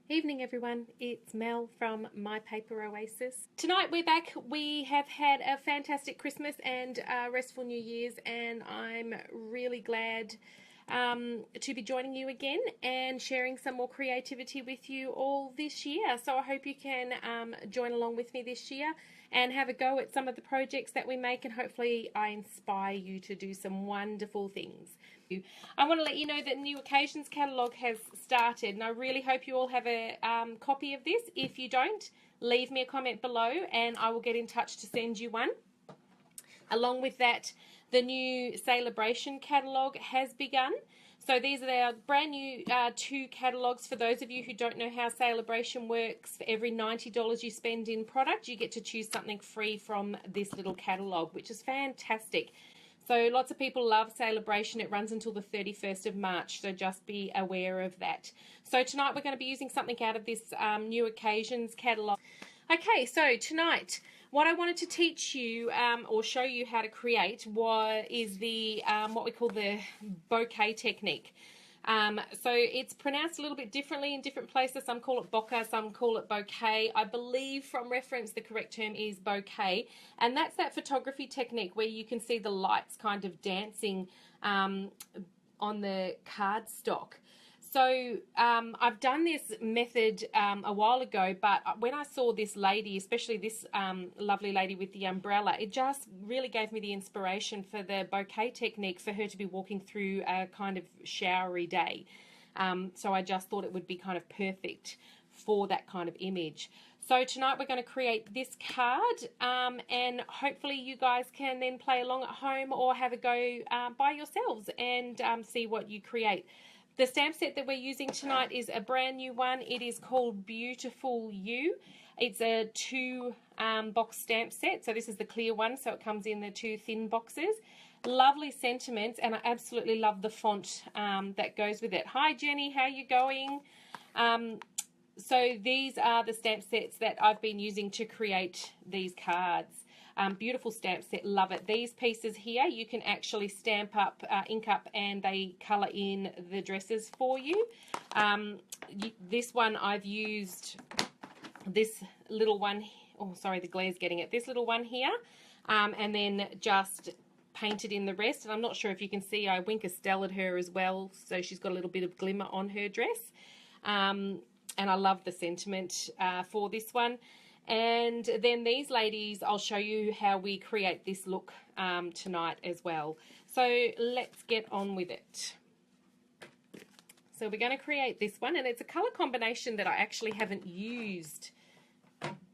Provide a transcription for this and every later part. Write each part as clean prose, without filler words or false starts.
Evening everyone, it's Mel from My Paper Oasis. Tonight we're back. We have had a fantastic Christmas and restful New Year's, and I'm really glad to be joining you again and sharing some more creativity with you all this year. So I hope you can join along with me this year and have a go at some of the projects that we make, and hopefully I inspire you to do some wonderful things. I want to let you know that the New Occasions catalogue has started, and I really hope you all have a copy of this. If you don't, leave me a comment below and I will get in touch to send you one. Along with that, the new Celebration catalogue has begun. So these are our brand new 2 catalogues. For those of you who don't know how Celebration works, for every $90 you spend in product, you get to choose something free from this little catalogue, which is fantastic. So lots of people love Celebration. It runs until the 31st of March, so just be aware of that. So tonight we're going to be using something out of this New Occasions catalogue. Okay, so tonight what I wanted to teach you or show you how to create is the what we call the Bokeh Technique. So it's pronounced a little bit differently in different places. Some call it Bokeh, some call it Bokeh. I believe from reference the correct term is Bokeh, and that's that photography technique where you can see the lights kind of dancing on the cardstock. So I've done this method a while ago, but when I saw this lady, especially this lovely lady with the umbrella, it just really gave me the inspiration for the bouquet technique for her to be walking through a kind of showery day. So I just thought it would be kind of perfect for that kind of image. So tonight we're going to create this card, and hopefully you guys can then play along at home or have a go by yourselves and see what you create. The stamp set that we're using tonight is a brand new one. It is called Beautiful You. It's a 2 box stamp set. So this is the clear one, so it comes in the 2 thin boxes. Lovely sentiments, and I absolutely love the font that goes with it. Hi Jenny, how you going? So these are the stamp sets that I've been using to create these cards. Beautiful stamp set, love it. These pieces here you can actually stamp up, ink up, and they colour in the dresses for you. This one I've used this little one, oh sorry the glare's getting it, this little one here, and then just painted in the rest. And I'm not sure if you can see, I wink a Stellaed her as well, so she's got a little bit of glimmer on her dress. And I love the sentiment for this one. And then these ladies, I'll show you how we create this look tonight as well. So let's get on with it. So we're going to create this one, and it's a colour combination that I actually haven't used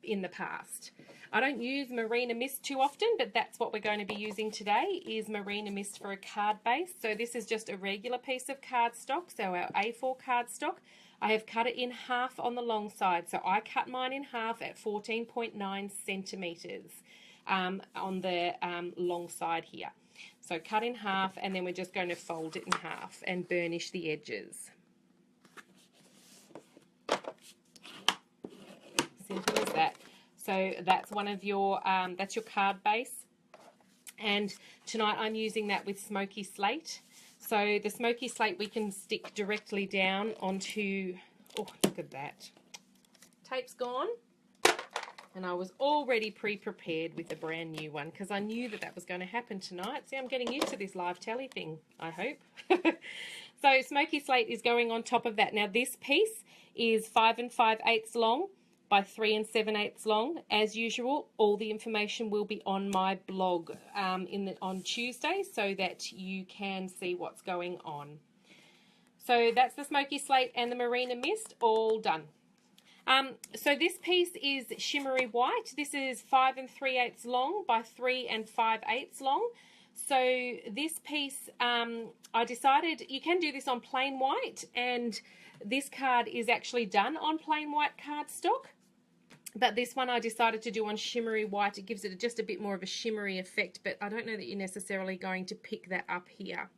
in the past. I don't use Marina Mist too often, but that's what we're going to be using today, is Marina Mist for a card base. So this is just a regular piece of cardstock, so our A4 cardstock. I have cut it in half on the long side, so I cut mine in half at 14.9 centimetres on the long side here. So cut in half, and then we're just going to fold it in half and burnish the edges. Simple as that. So that's one of your, that's your card base. And tonight I'm using that with Smoky Slate. So the Smoky Slate we can stick directly down onto, oh look at that, tape's gone, and I was already pre-prepared with a brand new one because I knew that that was going to happen tonight. See, I'm getting used to this live telly thing, I hope. So Smoky Slate is going on top of that. Now this piece is 5 5/8 long by 3 7/8 long. As usual, all the information will be on my blog on Tuesday, so that you can see what's going on. So that's the Smoky Slate and the Marina Mist all done. So this piece is shimmery white. This is 5 3/8 long by 3 5/8 long. So this piece, I decided you can do this on plain white, and this card is actually done on plain white cardstock. But this one I decided to do on shimmery white. It gives it just a bit more of a shimmery effect, but I don't know that you're necessarily going to pick that up here.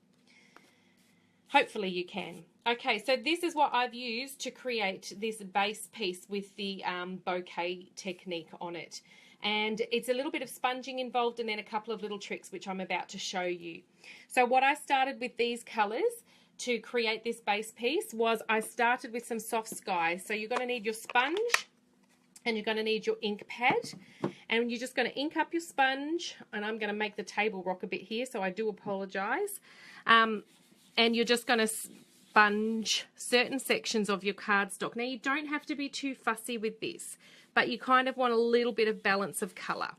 Hopefully you can. Okay, so this is what I've used to create this base piece with the bouquet technique on it. And it's a little bit of sponging involved, and then a couple of little tricks which I'm about to show you. So what I started with these colours to create this base piece was I started with some soft sky. So you're going to need your sponge and you're going to need your ink pad, and you're just going to ink up your sponge, and I'm going to make the table rock a bit here, so I do apologize. And you're just going to sponge certain sections of your cardstock. Now you don't have to be too fussy with this, but you kind of want a little bit of balance of colour.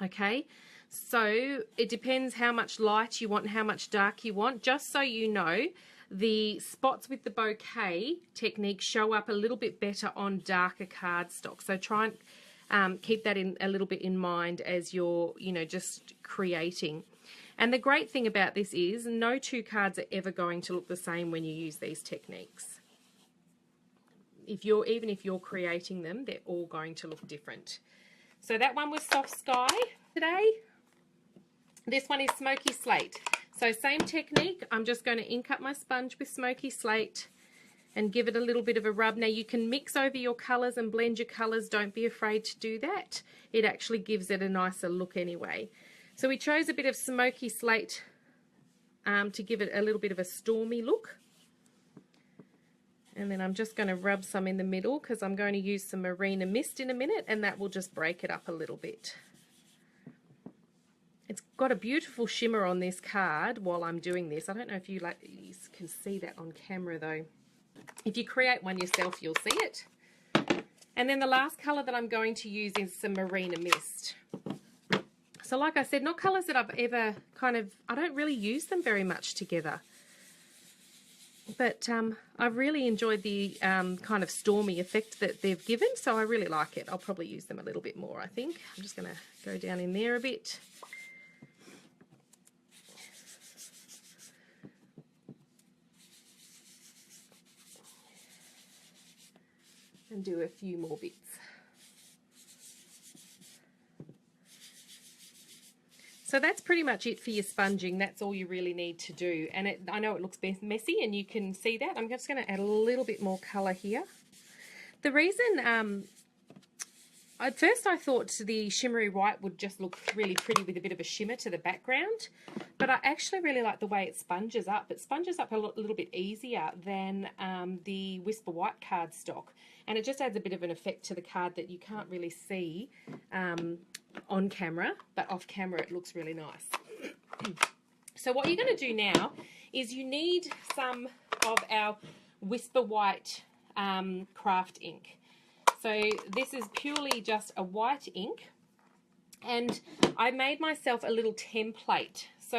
Okay, so it depends how much light you want and how much dark you want. Just so you know, the spots with the bokeh technique show up a little bit better on darker cardstock. So try and keep that in a little bit in mind as you're, just creating. And the great thing about this is no two cards are ever going to look the same when you use these techniques. Even if you're creating them, they're all going to look different. So that one was soft sky today. This one is smoky slate. So same technique, I'm just going to ink up my sponge with smoky slate and give it a little bit of a rub. Now you can mix over your colours and blend your colours, don't be afraid to do that. It actually gives it a nicer look anyway. So we chose a bit of smoky slate to give it a little bit of a stormy look. And then I'm just going to rub some in the middle because I'm going to use some Marina Mist in a minute, and that will just break it up a little bit. It's got a beautiful shimmer on this card while I'm doing this. I don't know if you can see that on camera though. If you create one yourself, you'll see it. And then the last colour that I'm going to use is some Marina Mist. So like I said, not colours that I've ever I don't really use them very much together. But I've really enjoyed the kind of stormy effect that they've given, so I really like it. I'll probably use them a little bit more, I think. I'm just going to go down in there a bit. And do a few more bits. So that's pretty much it for your sponging. That's all you really need to do. And I know it looks messy and you can see that. I'm just going to add a little bit more colour here. The reason, at first I thought the shimmery white would just look really pretty with a bit of a shimmer to the background. But I actually really like the way it sponges up. It sponges up a little bit easier than the Whisper White cardstock. And it just adds a bit of an effect to the card that you can't really see on camera, but off camera it looks really nice. So what you're going to do now is you need some of our Whisper White craft ink. So this is purely just a white ink, and I made myself a little template. So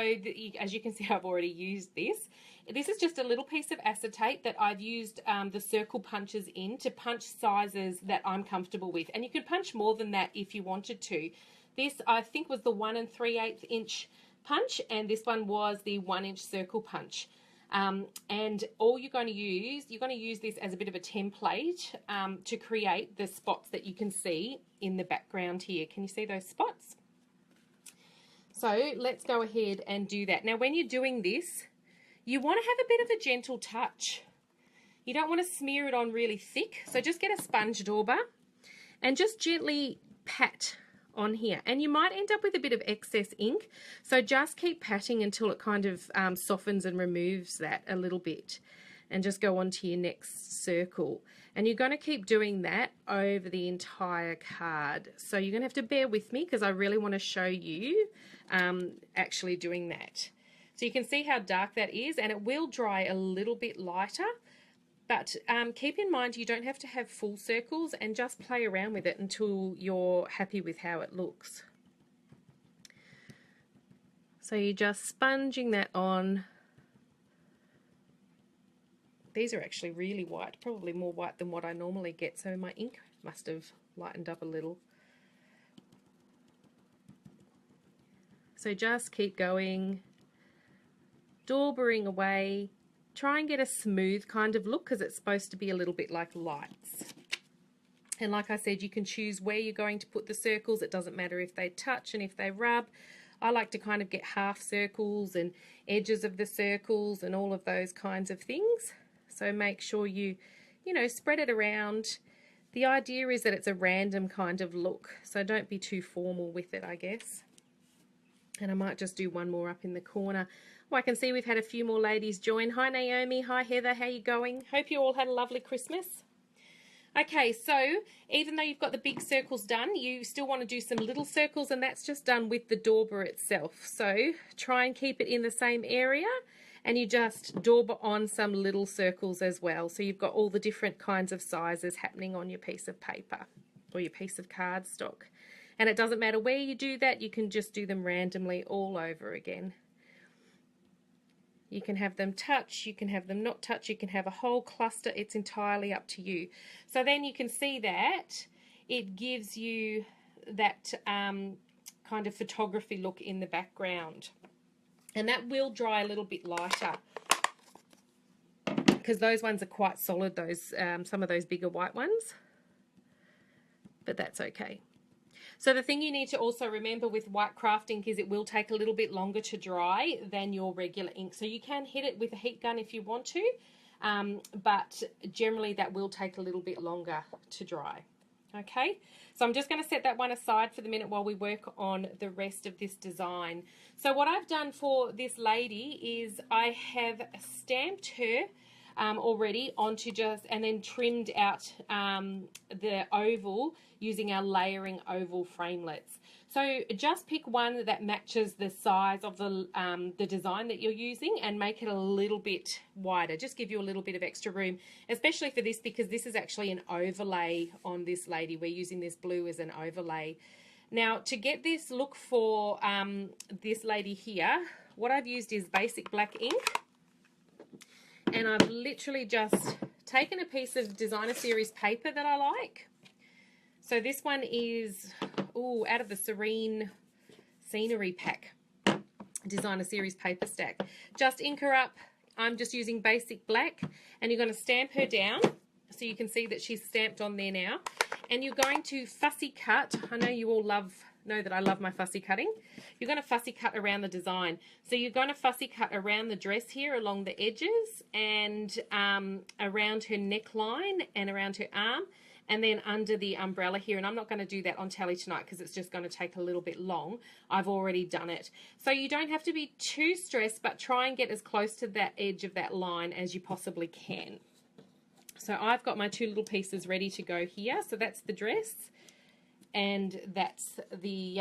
as you can see, I've already used this. This is just a little piece of acetate that I've used the circle punches in to punch sizes that I'm comfortable with. And you could punch more than that if you wanted to. This, I think, was the 1 3/8 inch punch, and this one was the 1 inch circle punch. And all you're going to use this as a bit of a template to create the spots that you can see in the background here. Can you see those spots? So let's go ahead and do that. Now when you're doing this, you want to have a bit of a gentle touch. You don't want to smear it on really thick. So just get a sponge dauber and just gently pat on here. And you might end up with a bit of excess ink. So just keep patting until it kind of softens and removes that a little bit. And just go on to your next circle. And you're going to keep doing that over the entire card. So you're going to have to bear with me because I really want to show you actually doing that. So you can see how dark that is, and it will dry a little bit lighter, but keep in mind you don't have to have full circles, and just play around with it until you're happy with how it looks. So you're just sponging that on. These are actually really white, probably more white than what I normally get, so my ink must have lightened up a little. So just keep going, daubering away. Try and get a smooth kind of look because it's supposed to be a little bit like lights. And like I said, you can choose where you're going to put the circles. It doesn't matter if they touch and if they rub. I like to kind of get half circles and edges of the circles and all of those kinds of things. So make sure you spread it around. The idea is that it's a random kind of look, so don't be too formal with it, I guess. And I might just do one more up in the corner. Well, I can see we've had a few more ladies join. Hi Naomi, hi Heather, how you going? Hope you all had a lovely Christmas. Okay, so even though you've got the big circles done, you still want to do some little circles, and that's just done with the dauber itself. So try and keep it in the same area, and you just dauber on some little circles as well. So you've got all the different kinds of sizes happening on your piece of paper or your piece of cardstock. And it doesn't matter where you do that, you can just do them randomly all over again. You can have them touch, you can have them not touch, you can have a whole cluster. It's entirely up to you. So then you can see that it gives you that kind of photography look in the background. And that will dry a little bit lighter because those ones are quite solid, those some of those bigger white ones. But that's okay. So the thing you need to also remember with white craft ink is it will take a little bit longer to dry than your regular ink. So you can hit it with a heat gun if you want to, but generally that will take a little bit longer to dry. Okay, so I'm just going to set that one aside for the minute while we work on the rest of this design. So what I've done for this lady is I have stamped her already onto and then trimmed out the oval using our layering oval framelets. So just pick one that matches the size of the design that you're using and make it a little bit wider. Just give you a little bit of extra room, especially for this because this is actually an overlay on this lady. We're using this blue as an overlay. Now to get this look for this lady here, what I've used is basic black ink. And I've literally just taken a piece of Designer Series paper that I like. So this one is, out of the Serene Scenery Pack, Designer Series paper stack. Just ink her up. I'm just using basic black. And you're going to stamp her down. So you can see that she's stamped on there now. And you're going to fussy cut. I know you all know that I love my fussy cutting. You're going to fussy cut around the design. So you're going to fussy cut around the dress here along the edges and around her neckline and around her arm and then under the umbrella here. And I'm not going to do that on tally tonight because it's just going to take a little bit long. I've already done it. So you don't have to be too stressed, but try and get as close to that edge of that line as you possibly can. So I've got my two little pieces ready to go here. So that's the dress and that's the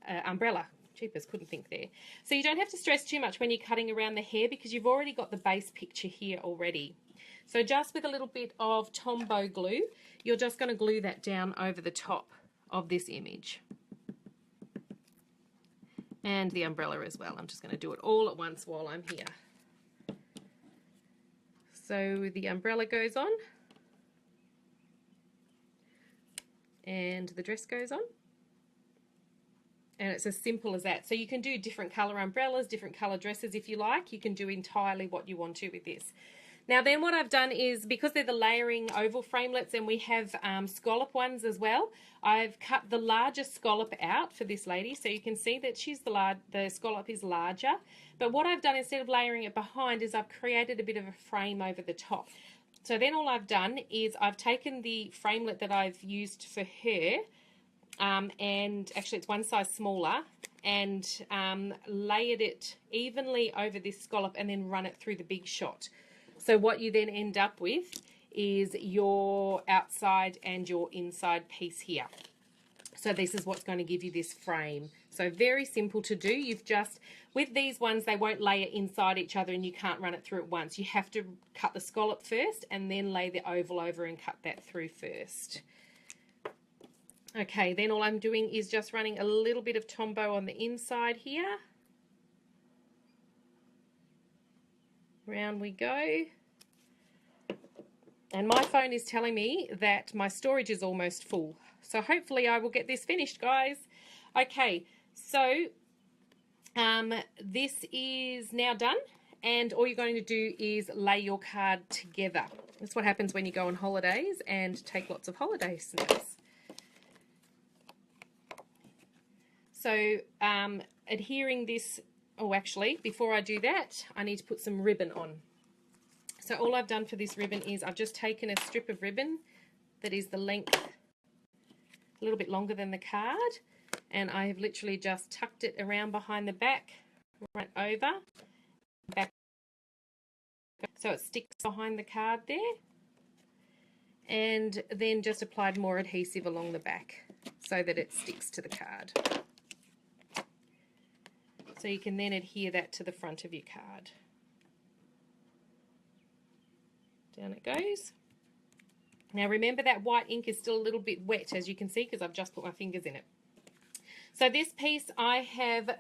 umbrella. Cheapers, couldn't think there. So you don't have to stress too much when you're cutting around the hair because you've already got the base picture here already. So just with a little bit of Tombow glue, you're just going to glue that down over the top of this image. And the umbrella as well. I'm just going to do it all at once while I'm here. So the umbrella goes on. And the dress goes on. And it's as simple as that. So you can do different colour umbrellas, different colour dresses if you like. You can do entirely what you want to with this. Now then what I've done is, because they're the layering oval framelets and we have scallop ones as well, I've cut the larger scallop out for this lady. So you can see that the scallop is larger. But what I've done instead of layering it behind is I've created a bit of a frame over the top. So then all I've done is I've taken the framelit that I've used for her, and actually it's one size smaller, and layered it evenly over this scallop and then run it through the big shot. So what you then end up with is your outside and your inside piece here. So this is what's going to give you this frame. So very simple to do. You've just, with these ones, they won't layer inside each other and you can't run it through at once. You have to cut the scallop first and then lay the oval over and cut that through first. Okay, then all I'm doing is just running a little bit of Tombow on the inside here. Round we go. And my phone is telling me that my storage is almost full. So hopefully I will get this finished, guys. Okay, so this is now done. And all you're going to do is lay your card together. That's what happens when you go on holidays and take lots of holiday snaps. So adhering this, actually, before I do that, I need to put some ribbon on. So all I've done for this ribbon is I've just taken a strip of ribbon that is the length, a little bit longer than the card, and I have literally just tucked it around behind the back, right over, back, so it sticks behind the card there. And then just applied more adhesive along the back so that it sticks to the card. So you can then adhere that to the front of your card. Down it goes. Now remember that white ink is still a little bit wet, as you can see, because I've just put my fingers in it. So this piece I have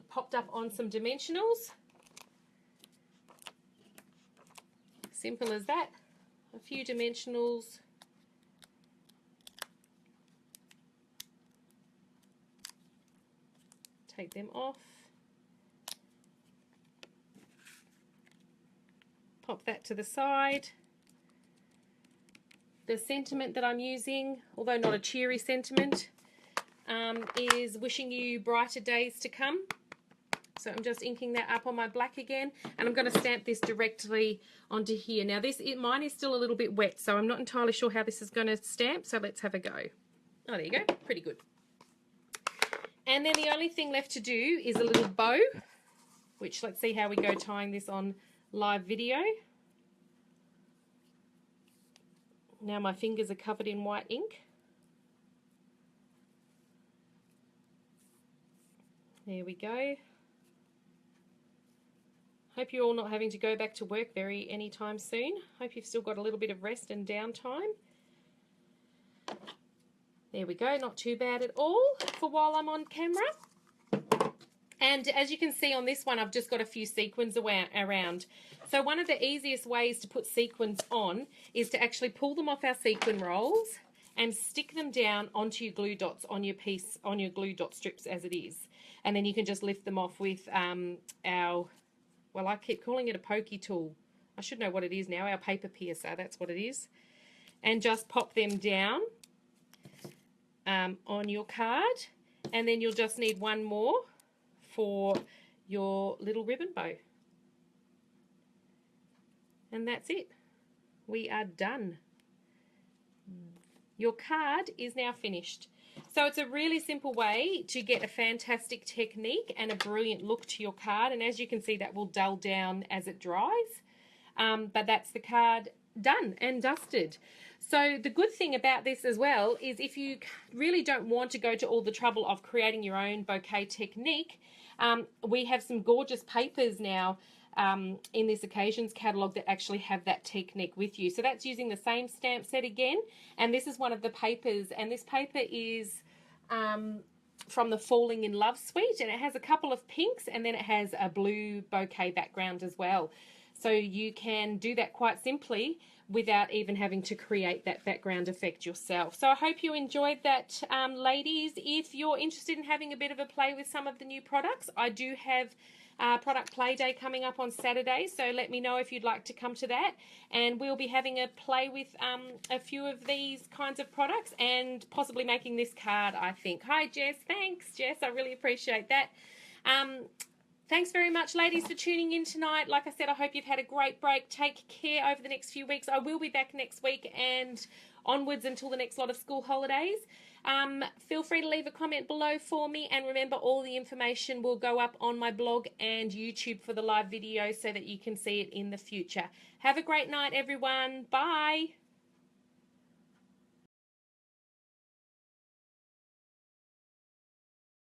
popped up on some dimensionals. Simple as that. A few dimensionals. Take them off. Pop that to the side. The sentiment that I'm using, although not a cheery sentiment, is wishing you brighter days to come. So I'm just inking that up on my black again, and I'm going to stamp this directly onto here. Now mine is still a little bit wet, so I'm not entirely sure how this is going to stamp, so let's have a go. Oh, there you go, pretty good. And then the only thing left to do is a little bow, which let's see how we go tying this on live video. Now my fingers are covered in white ink. There we go. Hope you're all not having to go back to work anytime soon. Hope you've still got a little bit of rest and downtime. There we go, not too bad at all for while I'm on camera. And as you can see on this one, I've just got a few sequins around. So one of the easiest ways to put sequins on is to actually pull them off our sequin rolls and stick them down onto your glue dots on your piece, on your glue dot strips as it is. And then you can just lift them off with well, I keep calling it a pokey tool. I should know what it is now, our paper piercer, that's what it is. And just pop them down on your card, and then you'll just need one more for your little ribbon bow. And that's it. We are done. Your card is now finished. So it's a really simple way to get a fantastic technique and a brilliant look to your card, and as you can see, that will dull down as it dries. But that's the card done and dusted. So the good thing about this as well is if you really don't want to go to all the trouble of creating your own bouquet technique, we have some gorgeous papers now in this occasions catalogue that actually have that technique with you. So that's using the same stamp set again, and this is one of the papers, and this paper is from the Falling in Love suite, and it has a couple of pinks, and then it has a blue bouquet background as well. So you can do that quite simply without even having to create that background effect yourself. So I hope you enjoyed that, ladies. If you're interested in having a bit of a play with some of the new products, I do have product play day coming up on Saturday, so let me know if you'd like to come to that, and we'll be having a play with a few of these kinds of products and possibly making this card, I think. Hi Jess, thanks Jess, I really appreciate that. Thanks very much, ladies, for tuning in tonight. Like I said, I hope you've had a great break. Take care over the next few weeks. I will be back next week and onwards until the next lot of school holidays. Feel free to leave a comment below for me, and remember, all the information will go up on my blog and YouTube for the live video so that you can see it in the future. Have a great night, everyone. Bye.